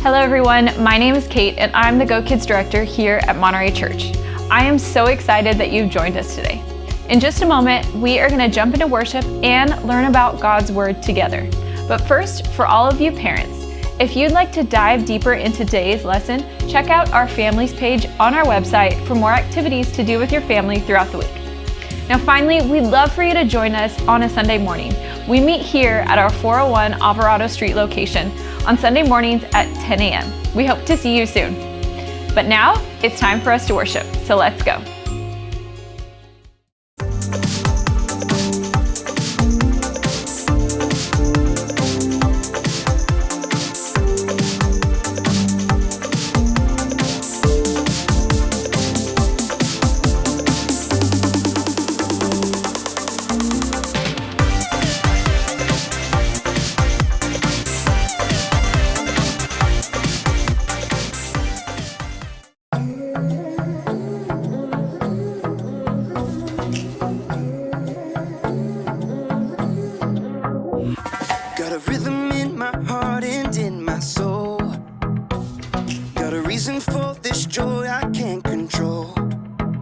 Hello everyone, my name is Kate and I'm the GoKids director here at Monterey Church. I am so excited that you've joined us today. In just a moment, we are going to jump into worship and learn about God's Word together. But first, for all of you parents, if you'd like to dive deeper into today's lesson, check out our families page on our website for more activities to do with your family throughout the week. Now finally, we'd love for you to join us on a Sunday morning. We meet here at our 401 Alvarado Street location on Sunday mornings at 10 a.m. We hope to see you soon. But now, it's time for us to worship, so let's go. Got a rhythm in my heart and in my soul. Got a reason for this joy I can't control.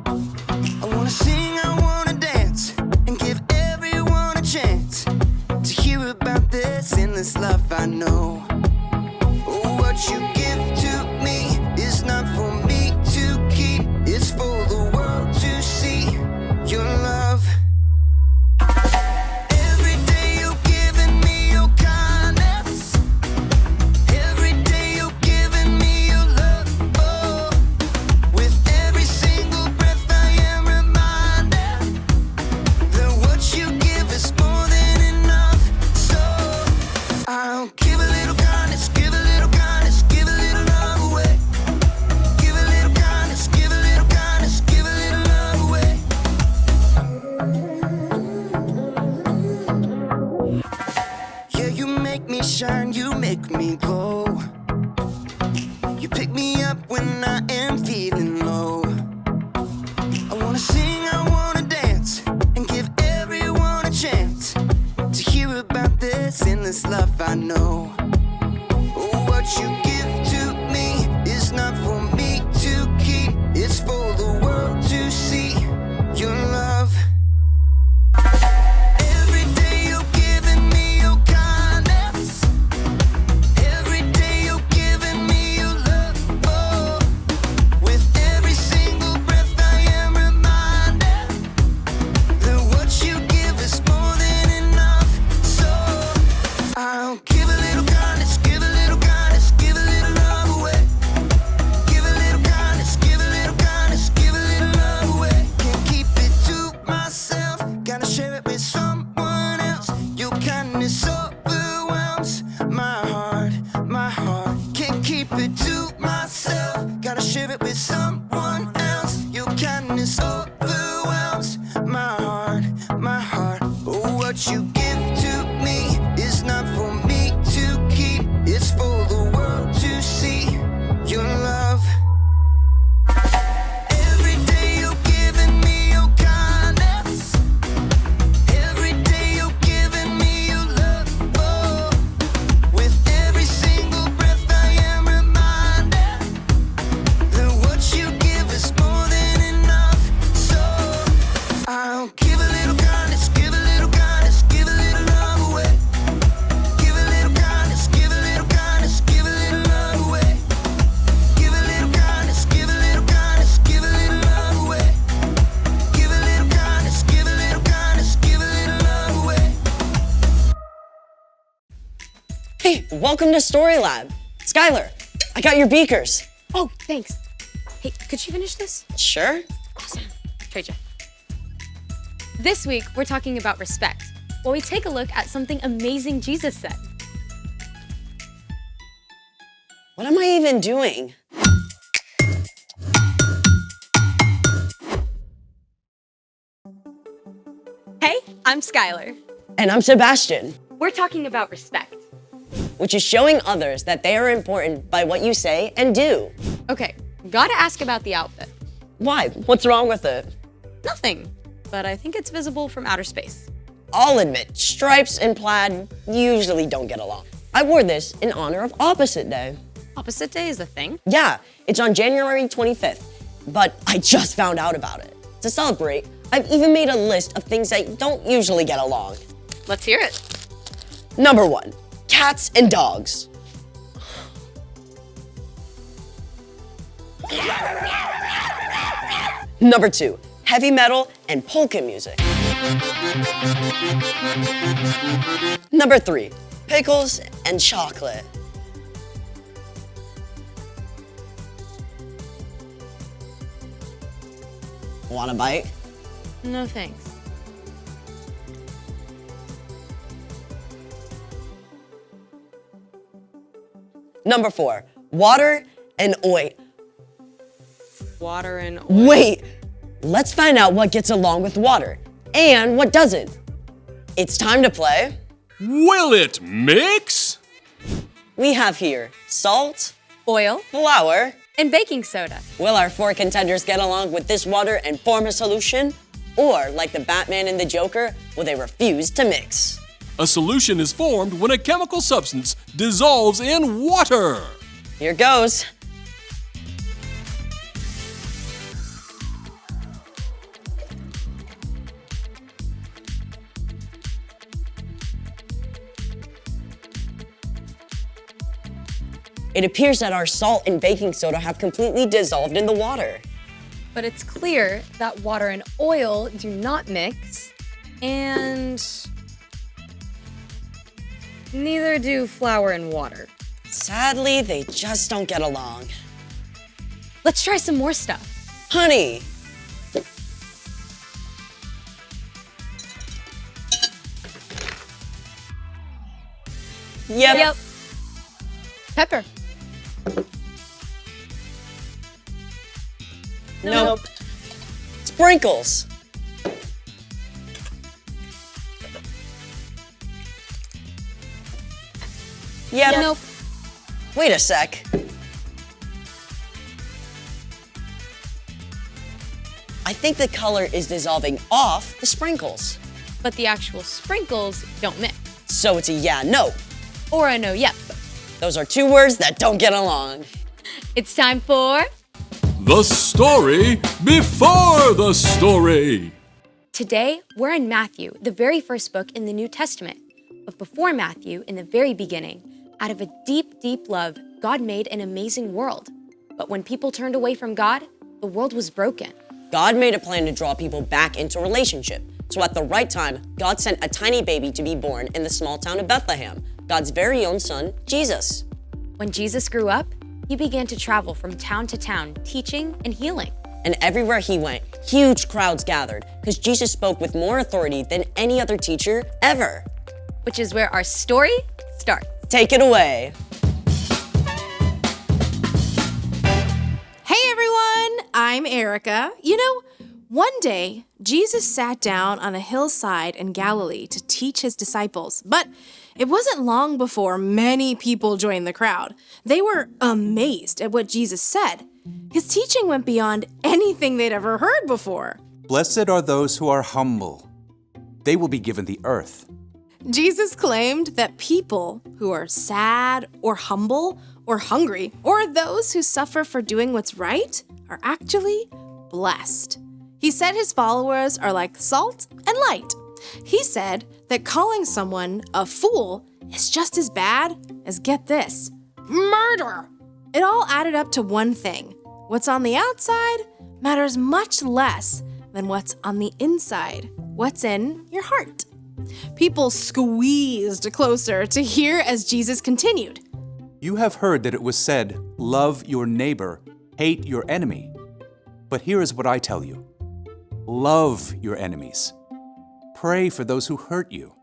I wanna sing, I wanna dance, and give everyone a chance to hear about this endless love I know. Oh, what you give to me is not for me to keep. It's for the world to see your love. Shine, you make me glow. You pick me up when I am feeling low. I wanna sing, I wanna dance, and give everyone a chance to hear about this endless love I know. Oh, what you give to me is not for me to keep. It's for the world to see your love. Hey, welcome to Story Lab. Skylar, I got your beakers. Oh, thanks. Hey, could you finish this? Sure. Awesome. Trade you. This week, we're talking about respect, while we take a look at something amazing Jesus said. What am I even doing? Hey, I'm Skylar. And I'm Sebastian, We're talking about respect. which is showing others that they are important by what you say and do. Okay, gotta ask about the outfit. Why? What's wrong with it? Nothing, but I think it's visible from outer space. I'll admit, stripes and plaid usually don't get along. I wore this in honor of Opposite Day. Opposite day is a thing? Yeah, it's on January 25th, but I just found out about it. To celebrate, I've even made a list of things that don't usually get along. Let's hear it. Number 1, cats and dogs. Number 2, heavy metal and polka music. Number 3, pickles and chocolate. Want a bite? No thanks. Number 4, water and oil. Water and oil. Wait, let's find out what gets along with water and what doesn't. It's time to play. Will it mix? We have here salt, Oil flour. and baking soda. Will our 4 contenders get along with this water and form a solution? Or, like the Batman and the Joker, will they refuse to mix? A solution is formed when a chemical substance dissolves in water. Here goes. It appears that our salt and baking soda have completely dissolved in the water. But it's clear that water and oil do not mix, and neither do flour and water. Sadly, they just don't get along. Let's try some more stuff. Honey! Yep. Pepper. Nope. Sprinkles. Yep. Nope. Wait a sec. I think the color is dissolving off the sprinkles. But the actual sprinkles don't mix. So it's a yeah, no. Or a no, yep. Those are 2 words that don't get along. It's time for The story before the story. Today, we're in Matthew, the very first book in the New Testament. But before Matthew, in the very beginning, out of a deep, deep love, God made an amazing world. But when people turned away from God, the world was broken. God made a plan to draw people back into relationship. So at the right time, God sent a tiny baby to be born in the small town of Bethlehem, God's very own son, Jesus. When Jesus grew up, he began to travel from town to town, teaching and healing. And everywhere he went, huge crowds gathered because Jesus spoke with more authority than any other teacher ever. Which is where our story starts. Take it away. Hey everyone, I'm Erica. You know, one day, Jesus sat down on a hillside in Galilee to teach his disciples, but it wasn't long before many people joined the crowd. They were amazed at what Jesus said. His teaching went beyond anything they'd ever heard before. Blessed are those who are humble. They will be given the earth. Jesus claimed that people who are sad or humble or hungry or those who suffer for doing what's right are actually blessed. He said his followers are like salt and light. He said that calling someone a fool is just as bad as, get this, murder. It all added up to one thing. What's on the outside matters much less than what's on the inside, what's in your heart. People squeezed closer to hear as Jesus continued. You have heard that it was said, love your neighbor, hate your enemy. But here is what I tell you. Love your enemies. Pray for those who hurt you.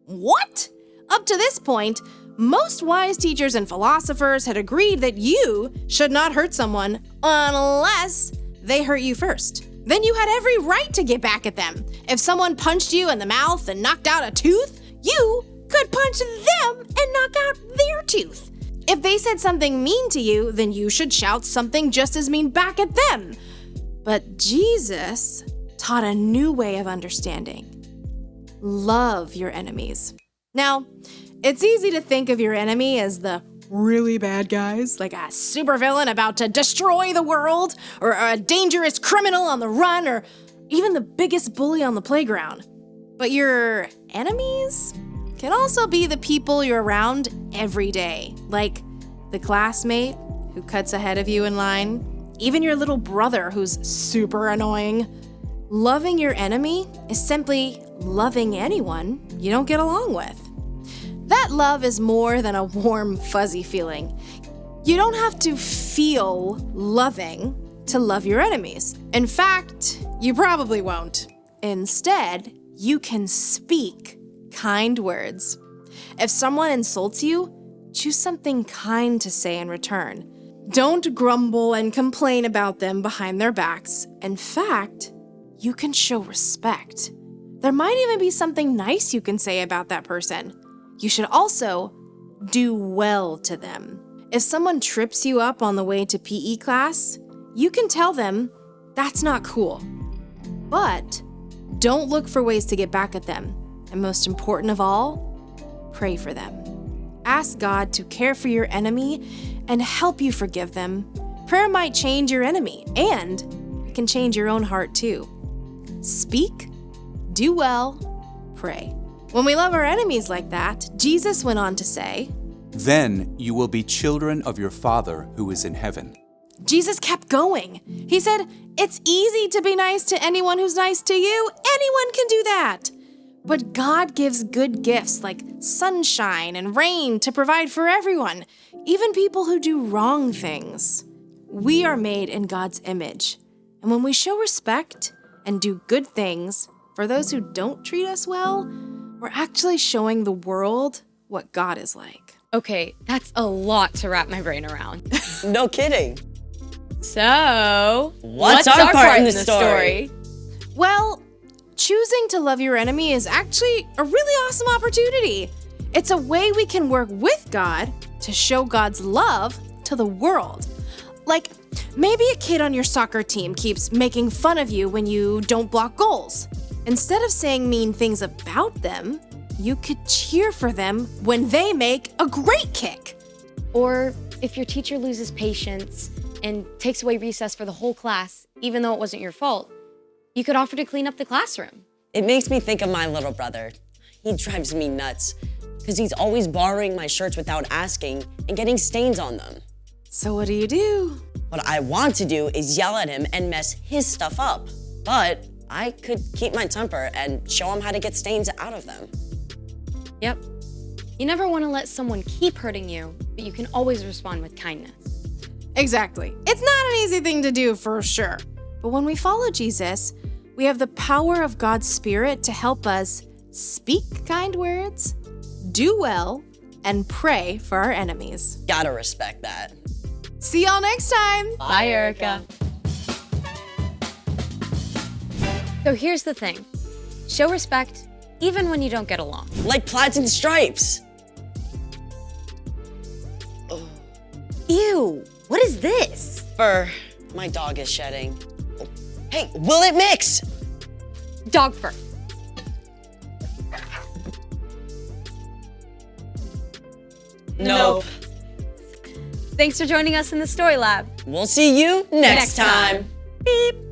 What? Up to this point, most wise teachers and philosophers had agreed that you should not hurt someone unless they hurt you first. Then you had every right to get back at them. If someone punched you in the mouth and knocked out a tooth, you could punch them and knock out their tooth. If they said something mean to you, then you should shout something just as mean back at them. But Jesus taught a new way of understanding. Love your enemies. Now, it's easy to think of your enemy as the really bad guys, like a supervillain about to destroy the world, or a dangerous criminal on the run, or even the biggest bully on the playground. But your enemies can also be the people you're around every day, like the classmate who cuts ahead of you in line, even your little brother who's super annoying. Loving your enemy is simply loving anyone you don't get along with. That love is more than a warm, fuzzy feeling. You don't have to feel loving to love your enemies. In fact, you probably won't. Instead, you can speak kind words. If someone insults you, choose something kind to say in return. Don't grumble and complain about them behind their backs. In fact, you can show respect. There might even be something nice you can say about that person. You should also do well to them. If someone trips you up on the way to PE class, you can tell them that's not cool. But don't look for ways to get back at them. And most important of all, pray for them. Ask God to care for your enemy and help you forgive them. Prayer might change your enemy, and it can change your own heart too. Speak, do well, pray. When we love our enemies like that, Jesus went on to say, Then you will be children of your Father who is in heaven. Jesus kept going. He said, it's easy to be nice to anyone who's nice to you. Anyone can do that. But God gives good gifts like sunshine and rain to provide for everyone, even people who do wrong things. We are made in God's image. And when we show respect and do good things for those who don't treat us well, we're actually showing the world what God is like. Okay, that's a lot to wrap my brain around. No kidding. So, What's our part in the story? Well, choosing to love your enemy is actually a really awesome opportunity. It's a way we can work with God to show God's love to the world. Like, maybe a kid on your soccer team keeps making fun of you when you don't block goals. Instead of saying mean things about them, you could cheer for them when they make a great kick. Or if your teacher loses patience and takes away recess for the whole class, even though it wasn't your fault, you could offer to clean up the classroom. It makes me think of my little brother. He drives me nuts because he's always borrowing my shirts without asking and getting stains on them. So what do? What I want to do is yell at him and mess his stuff up. But I could keep my temper and show him how to get stains out of them. Yep. You never want to let someone keep hurting you, but you can always respond with kindness. Exactly. It's not an easy thing to do for sure. But when we follow Jesus, we have the power of God's Spirit to help us speak kind words, do well, and pray for our enemies. Gotta respect that. See y'all next time. Bye, Erica. So here's the thing. Show respect even when you don't get along. Like plaids and stripes. Ew, what is this? Fur. My dog is shedding. Oh. Hey, will it mix? Dog fur. Nope. Thanks for joining us in the Story Lab. We'll see you next time. Beep.